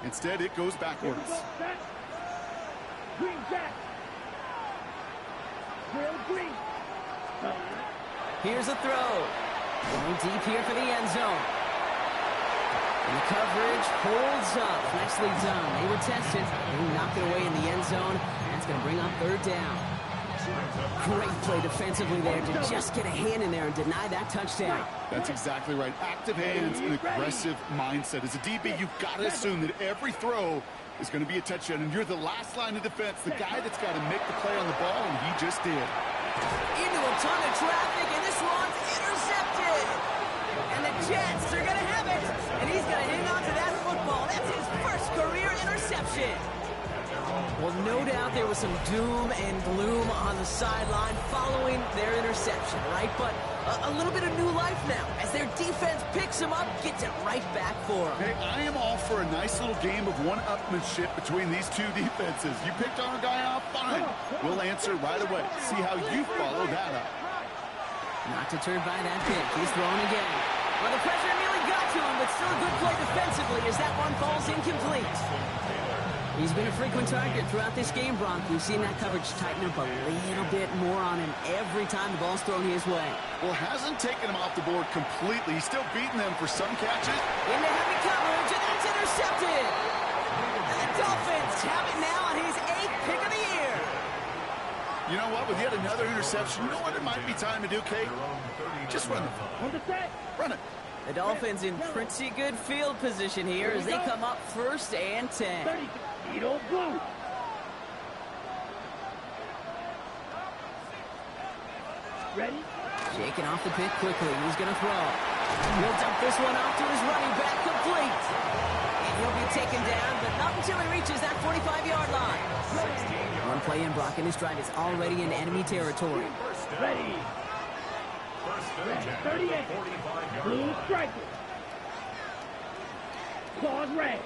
Instead, it goes backwards. Green jack. Green. Here's a throw. Going deep here for the end zone. And the coverage holds up. Nicely done. They were tested. They knocked it away in the end zone. That's going to bring up third down. Great play defensively there to just get a hand in there and deny that touchdown. That's exactly right. Active hands and aggressive mindset. As a DB, you've got to assume that every throw is going to be a touchdown, and you're the last line of defense, the guy that's got to make the play on the ball, and he just did. Into a ton of traffic, and this one's intercepted. And the Jets are going to have it, and he's going to hang on to that football. That's his first career interception. Well, no doubt there was some doom and gloom on the sideline following their interception, right? But a little bit of new life now as their defense picks him up, gets it right back for him. Hey, I am all for a nice little game of one-upmanship between these two defenses. You picked our guy out, fine. We'll answer right away. See how you follow that up. Not deterred by that pick. He's throwing again. Well, the pressure nearly got to him, but still a good play defensively as that one falls incomplete. He's been a frequent target throughout this game, Bronk. We've seen that coverage tighten up a little bit more on him every time the ball's thrown his way. Well, hasn't taken him off the board completely. He's still beating them for some catches. Into heavy coverage, and that's intercepted. And the Dolphins have it now on his 8th pick of the year. You know what? With yet another interception, you know what it might be time to do, Kate? Just run the ball. Run it. The Dolphins in pretty good field position here as they come up 1st and 10. Blue. Ready? Shaking off the pick quickly. He's going to throw. He'll dump this one off to his running back, complete. And he'll be taken down, but not until he reaches that 45-yard line. One play in, Brock, and his drive is already in enemy territory. Ready. 38. Blue striker. Claws red.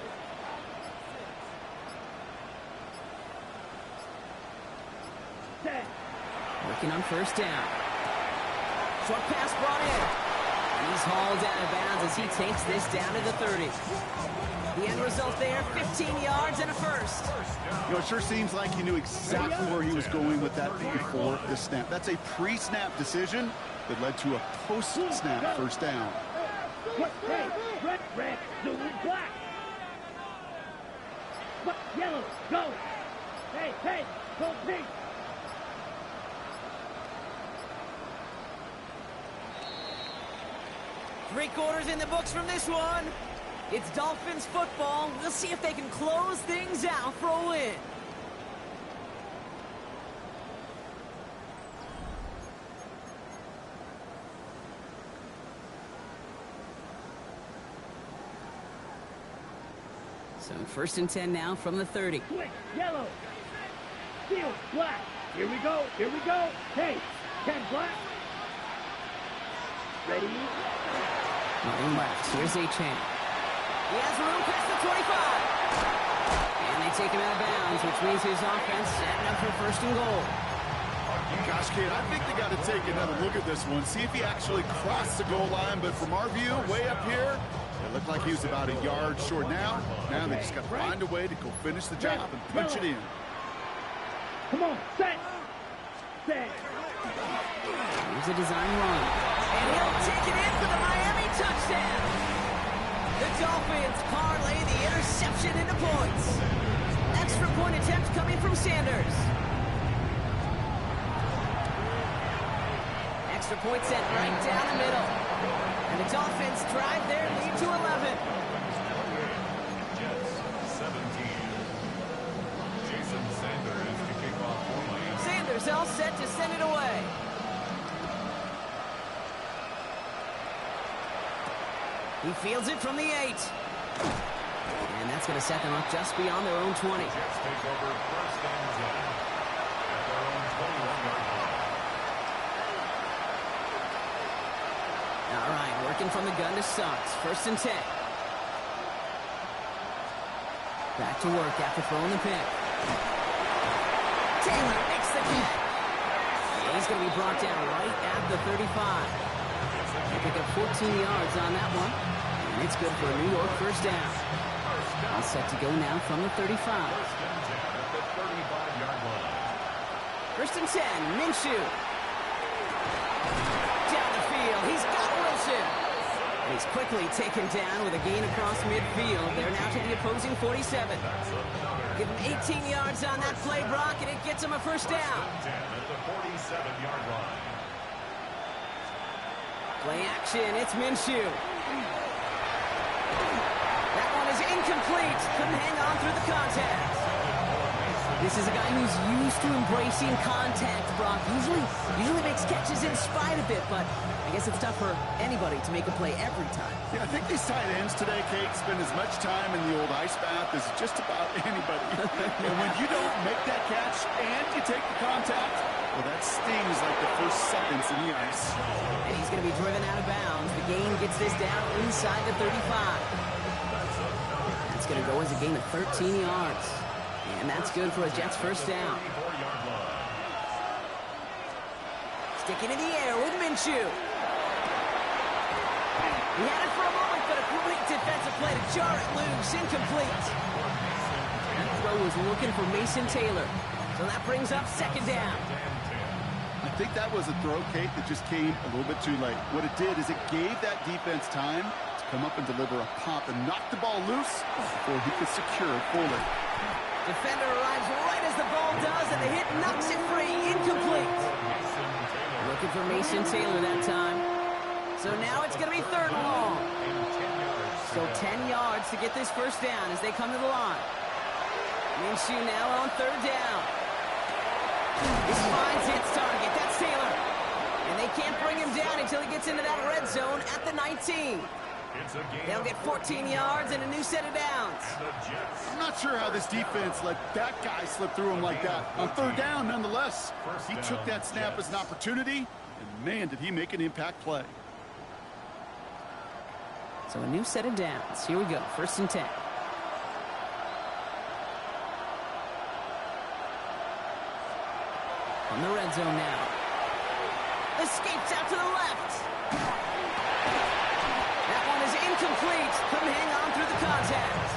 Working on 1st down. Short pass brought in. And he's hauled out of bounds as he takes this down to the 30. The end result there, 15 yards and a first. You know, it sure seems like he knew exactly where he was going with that before the snap. That's a pre-snap decision that led to a post-snap first down. Hey, red, blue, black. Yellow, go. Hey, go pink. Three-quarters in the books from this one. It's Dolphins football. We'll see if they can close things out for a win. So 1st and 10 now from the 30. Quick, yellow. Steel, black. Here we go. Hey, 10 black. Ready? Moving left. Here's A-Chain. He has room past the 25. And they take him out of bounds, which means his offense setting up for 1st and goal. Gosh, Kate, I think they got to take another look at this one, see if he actually crossed the goal line. But from our view, way up here, it looked like he was about a yard short. Now they just got to find a way to go finish the job and punch it in. Come on, set. Here's a design run. And he'll take it in for the Miami touchdown. The Dolphins parlay the interception into points. Extra point attempt coming from Sanders. Extra point set right down the middle. And the Dolphins drive their lead to 11. Jets 17. Jason Sanders to kick off for Miami. Sanders all set to send it away. He fields it from the 8. And that's going to set them up just beyond their own 20. Jets take over 1st and 10 at their own 21-yard line. All right, working from the gun to Suggs. 1st and 10. Back to work after throwing the pick. Taylor makes the catch. He's going to be brought down right at the 35. They pick up 14 yards on that one. And it's good for a New York 1st down. All set to go now from the 35. First and 10 at the 35-yard line. First and 10, Minshew. Down the field, he's got Wilson. And he's quickly taken down with a gain across midfield. They're now to the opposing 47. Give him 18 yards on that play, Brock, and it gets him a first down. First and 10 at the 47-yard line. Play action, it's Minshew. That one is incomplete. Couldn't hang on through the contact. This is a guy who's used to embracing contact, Brock. Usually makes catches in spite of it, but I guess it's tough for anybody to make a play every time. Yeah, I think these tight ends today, Kate, spend as much time in the old ice bath as just about anybody. And when you don't make that catch and you take the contact, well, that stings like the first seconds in the ice. And he's going to be driven out of bounds. The gain gets this down inside the 35. That's going to go as a gain of 13 yards. And that's good for a Jets first down. Sticking in the air with Minshew. He had it for a moment, but a great defensive play to jar it loose. Incomplete. That throw was looking for Mason Taylor. So that brings up second down. I think that was a throw, Kate, that just came a little bit too late. What it did is it gave that defense time to come up and deliver a pop and knock the ball loose before he could secure it fully. Defender arrives right as the ball does, and the hit knocks it free. Incomplete. Looking for Mason Taylor that time. So now it's going to be third and long. So 10 yards to get this first down as they come to the line. Minshew now on third down. This finds its target. That's Taylor. And they can't bring him down until he gets into that red zone at the 19. They'll get 14 yards and a new set of downs. I'm not sure how this defense let that guy slip through him like that. On third down, nonetheless, he took that snap as an opportunity, and man, did he make an impact play. So a new set of downs. Here we go, first and 10. On the red zone now. Escapes out to the left. That one is incomplete. Couldn't hang on through the contact.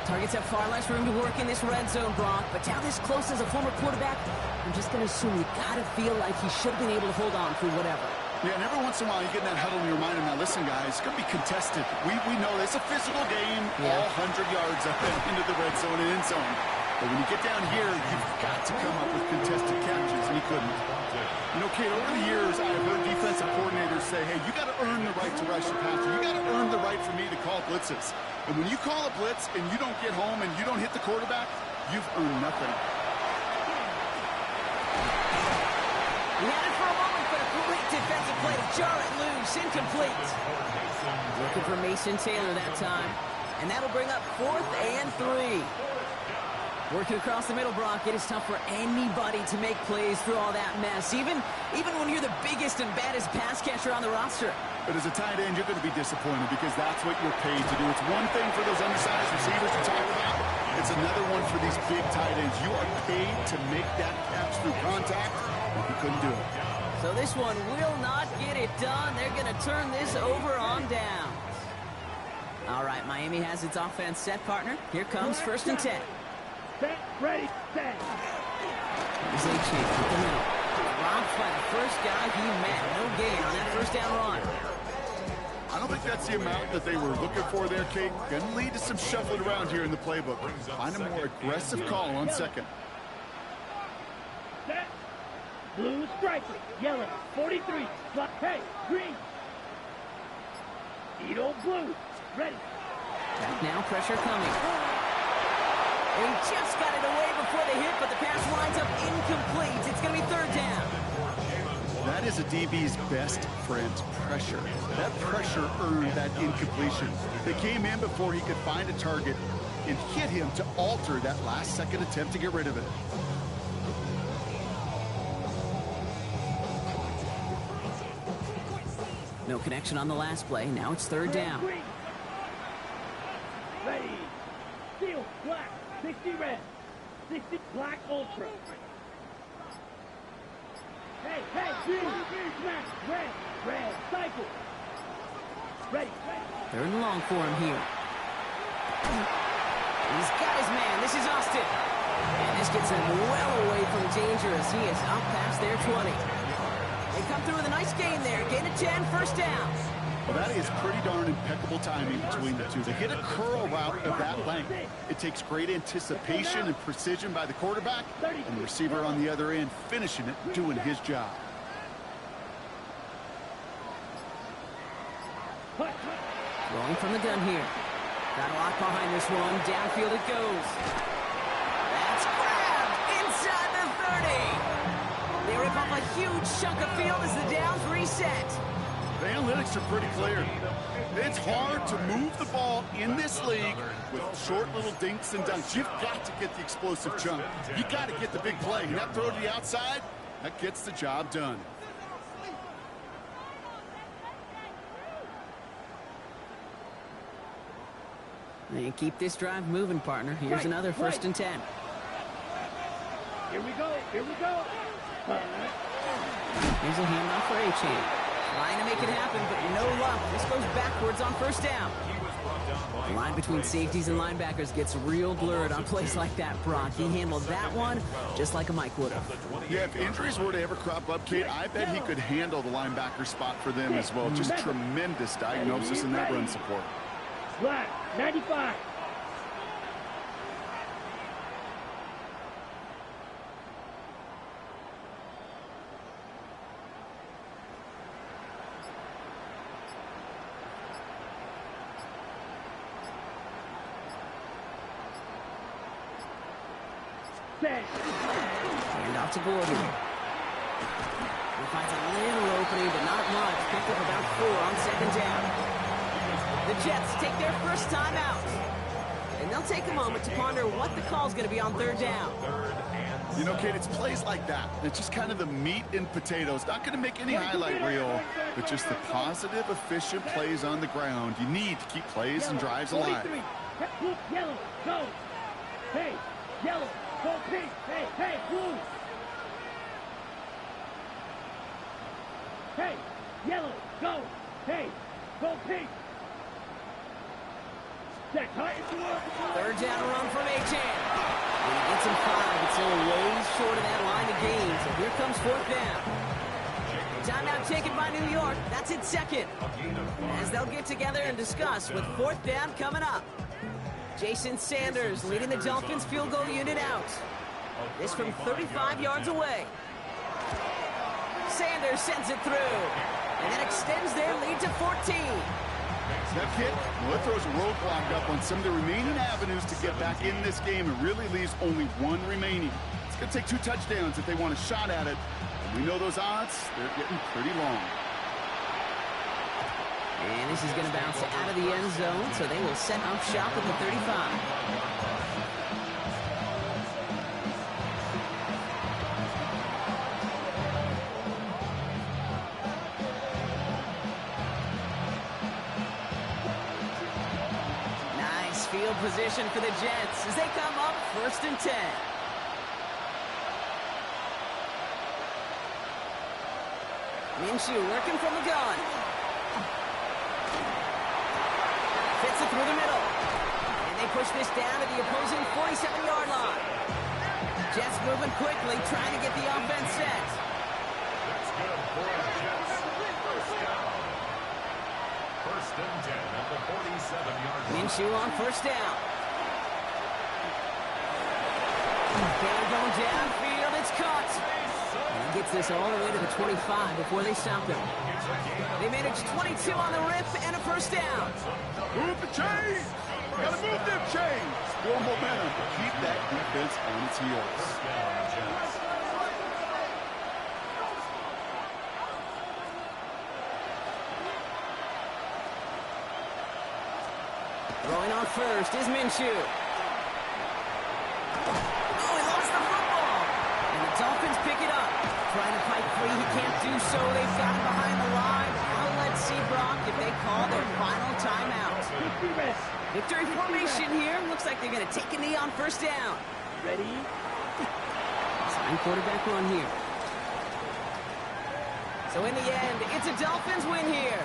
Targets have far less room to work in this red zone, Brock. But now this close as a former quarterback, I'm just going to assume you got to feel like he should have been able to hold on through whatever. Yeah, and every once in a while you get in that huddle and you remind him, now listen, guys, it's going to be contested. We know it's a physical game, all 100 yards up and into the red zone and end zone. But when you get down here, you've got to come up with contested catches, and he couldn't. You know, Kate, over the years, I've heard defensive coordinators say, hey, you got to earn the right to rush the passer. You got to earn the right for me to call blitzes. And when you call a blitz and you don't get home and you don't hit the quarterback, you've earned nothing. He had it for a moment, but a great defensive play to jar it loose. Incomplete. Looking for Mason Taylor that time. And that'll bring up 4th and 3. Working across the middle, Brock, it is tough for anybody to make plays through all that mess, even when you're the biggest and baddest pass catcher on the roster. But as a tight end, you're going to be disappointed because that's what you're paid to do. It's one thing for those undersized receivers to talk about. It's another one for these big tight ends. You are paid to make that catch through contact, and you couldn't do it. So this one will not get it done. They're going to turn this over on downs. All right, Miami has its offense set, partner. Here comes first and 10. Set, ready, set. Here's A-Chain with the middle. Robbed by the first guy he met. No gain on that first down run. I don't think that's the amount that they were looking for there, Kate. Going to lead to some shuffling around here in the playbook. Find a more aggressive call on second. Set. Blue striker. Yellow. 43. Block. Hey, green. Edo blue. Ready. Back now, pressure coming. He just got it away before the hit, but the pass winds up incomplete. It's going to be third down. That is a DB's best friend, pressure. That pressure earned that incompletion. They came in before he could find a target and hit him to alter that last-second attempt to get rid of it. No connection on the last play. Now it's third down. Ready. Steel, black. 60 red. 60 black ultra. Hey, green, smash, red, cycle. Ready. Third and long for him here. He's got his man. This is Austin. And this gets him well away from dangerous. He is up past their 20. They come through with a nice gain there. Gain of 10, first down. Well, that is pretty darn impeccable timing between the two. They hit a curl route of that length. It takes great anticipation and precision by the quarterback, and the receiver on the other end finishing it, doing his job. Rolling from the gun here. Got a lot behind this one. Downfield it goes. That's grabbed inside the 30. They rip off a huge chunk of field as the downs reset. The analytics are pretty clear. It's hard to move the ball in this league with short little dinks and dunks. You've got to get the explosive chunk. You got to get the big play. And that throw to the outside, that gets the job done. They keep this drive moving, partner. Here's another first and 10. Here we go. Here we go. Here's a handoff for A-Chain. Trying to make it happen, but no luck. This goes backwards on first down. The line between safeties and linebackers gets real blurred on plays like that, Brock. He handled that one just like a Mike would have. Yeah, if injuries were to ever crop up, Kate, I bet he could handle the linebacker spot for them as well. Just tremendous diagnosis in that run support. Black, 95. And out to Gordon. He finds a little opening, but not much. Picked up about 4 on second down. The Jets take their first time out. And they'll take a moment to ponder what the call's going to be on third down. You know, Kate, it's plays like that. It's just kind of the meat and potatoes. Not going to make any highlight reel, but just the positive, efficient plays on the ground. You need to keep plays and drives alive. Yellow, go. Hey, yellow. Go pink! Hey, hey, blue! Hey, yellow, go! Hey, go pink! Set, third down run from A-Chan. He gets him 5. It's still a ways short of that line of gain. So here comes fourth down. Timeout taken by New York. That's its second. As they'll get together and discuss with fourth down coming up. Jason Sanders leading the Dolphins field goal unit out. This from 35 yards away. Sanders sends it through. And that extends their lead to 14. That kick, well, it throws a roadblock up on some of the remaining avenues to get back in this game and really leaves only one remaining. It's going to take 2 touchdowns if they want a shot at it. And we know those odds, they're getting pretty long. And this is going to bounce out of the end zone, so they will set up shop at the 35. Nice field position for the Jets as they come up first and 10. Minshew working from the gun. Fits it through the middle. And they push this down to the opposing 47-yard line. Jets moving quickly, trying to get the offense set. That's good for the Jets. First and 10 at the 47-yard line. Minshew on first down. They're going downfield. It's caught. And he gets this all the way to the 25 before they stop him. They manage 22 on the rip and a first down. Move the chains! Gotta move them chains! Build momentum to keep that defense on its heels. Throwing on first is Minshew. Oh, he lost the football. And the Dolphins pick it up. Trying to fight free, he can't do so. They've got him behind the line. Now let's see, Brock, if they call their final timeout. Victory formation here. Looks like they're going to take a knee on first down. Ready? Sign quarterback run here. So in the end, it's a Dolphins win here.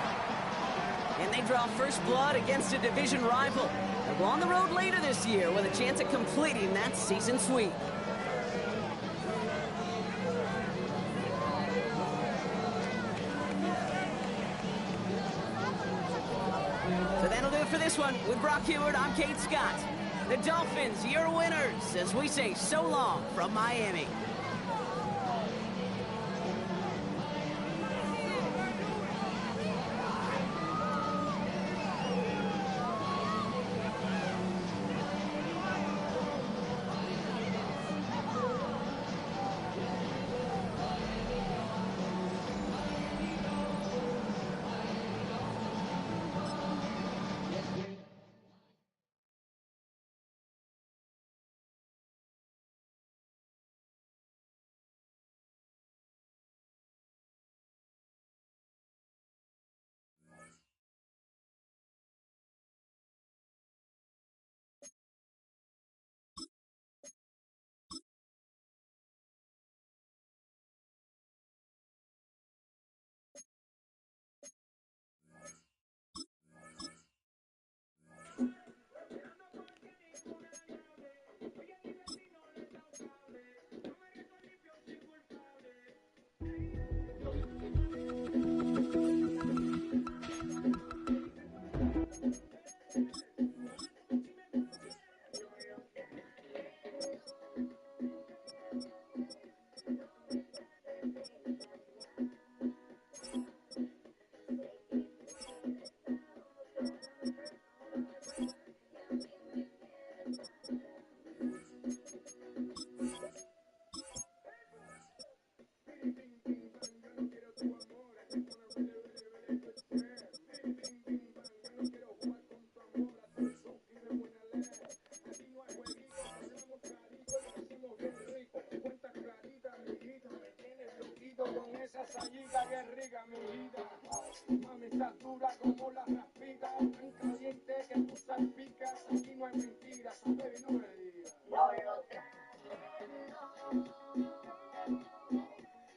And they draw first blood against a division rival. They'll go on the road later this year with a chance at completing that season sweep. So that'll do it for this one. With Brock Heward, I'm Kate Scott. The Dolphins, your winners, as we say so long from Miami. Mami, estás dura como la raspita, tan caliente que tú salpicas. Aquí no hay mentiras, baby, no me digas. No lo trates,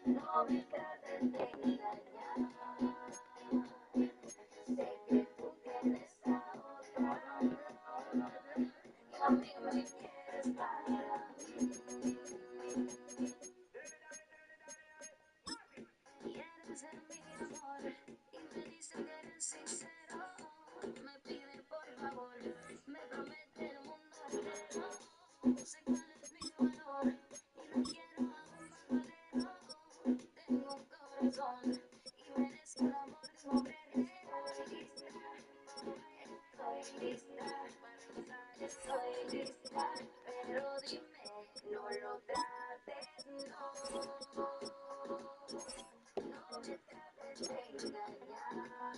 no me trates de engañar. Sé que tú tienes a otra, y a mí me quieres para mí. Quieres ser mi amor y me dicen que eres sincero. Me piden por favor, me promete el mundo entero. Sé cuál es mi valor y no quiero a un bandolero. Tengo un corazón y merezco el amor de un hombre real. Estoy lista para gozar, estoy lista, pero dime, no lo trates, no. No me trates de engañar.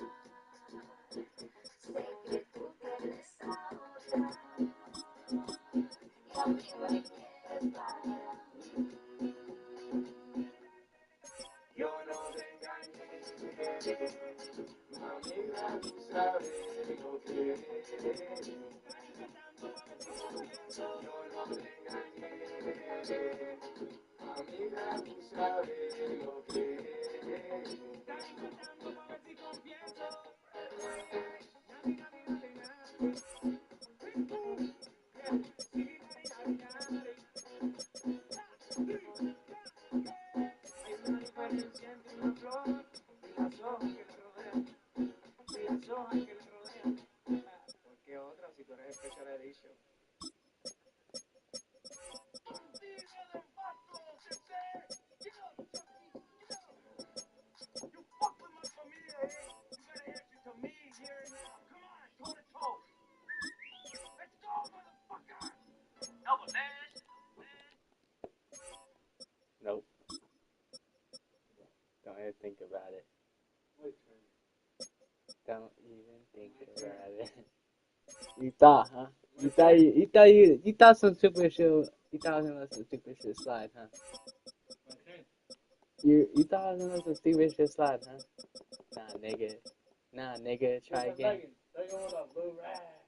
Sé que tú tienes a otra, y a mí me quieres para mí. Yo no te engañé, amiga, tú sabes lo que es. Yo no te engañé, amiga, tú sabes lo que es. Estás intentando para ver si confieso. Hay una diferencia entre una flor y las hojas que la rodean. Y las hojas que la rodean. ¿Por qué otra si tú eres Special Edition? Nope. Don't even think about it. Don't even think about it. You thought, huh? You thought some superficial. You thought I was gonna let some stupid shit slide, huh? You thought I was gonna let some stupid shit slide, huh? Nah, nigga. Try again. Throw you on a blue rag.